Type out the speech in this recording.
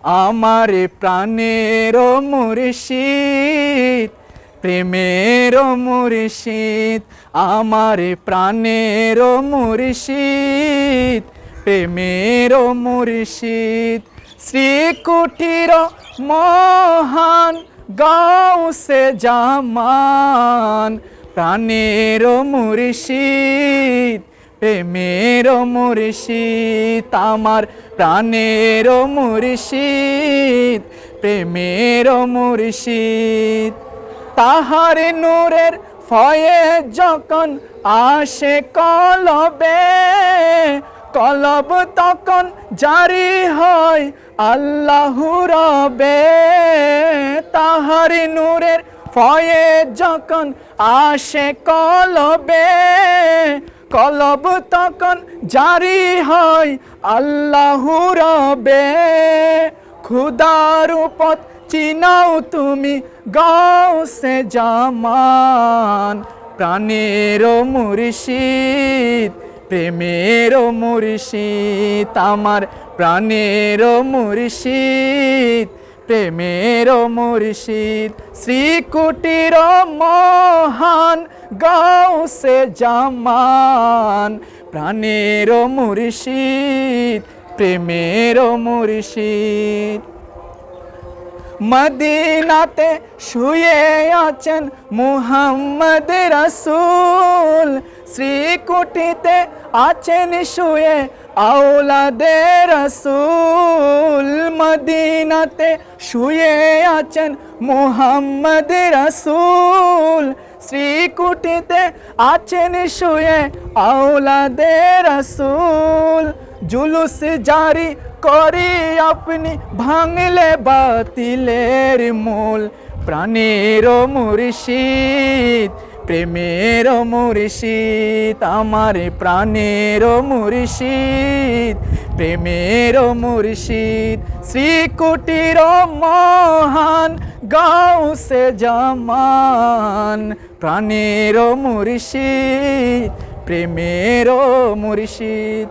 আমার প্রাণের মুর্শিদ, প্রেমের মুর্শিদ, আমার প্রাণের মুর্শিদ, প্রেমের মুর্শিদ। শ্রীকুটির মহান গাউসে জামান, প্রাণের মুর্শিদ, প্রেমের মুর্শিদ, আমার প্রাণের মুর্শিদ, প্রেমের মুর্শিদ। তাহার নূরের ফয়েজ যখন আসে কলবে, কলব তখন জারি হয় আল্লাহু রবে। তাহার নূরের ফয়েজ যখন আসে কলবে, কলব তখন জারি হয় আল্লাহু রবে। খুদার পথ চিনাও তুমি গাউসে জামান, প্রাণের মুর্শিদ, প্রেমের মুর্শিদ, আমার প্রাণের মুর্শিদ, প্রেমের মুর্শিদ। শ্রীকুটির মহান গাউসে জামান, প্রাণের মুর্শিদ, প্রেমের মুর্শিদ। মদিনাতে শুয়ে আছেন মুহাম্মদ রাসূল, শ্রীকুটিতে আছেন শুয়ে আওলাদে রাসূল। মদিনাতে শুয়ে আছেন মুহাম্মদ রাসূল, শ্রীকুটিতে আছেন শুয়ে আওলাদে রাসূল। জুলুস জারি করি আপনি ভাঙলে বাতিলের মূল, প্রাণের মুর্শিদ, প্রেমের মুর্শিদ, আমার প্রাণের মুর্শিদ, প্রেমের মুর্শিদ। শ্রীকুটির মহান গাউসে জামান, প্রাণের মুর্শিদ, প্রেমের মুর্শিদ।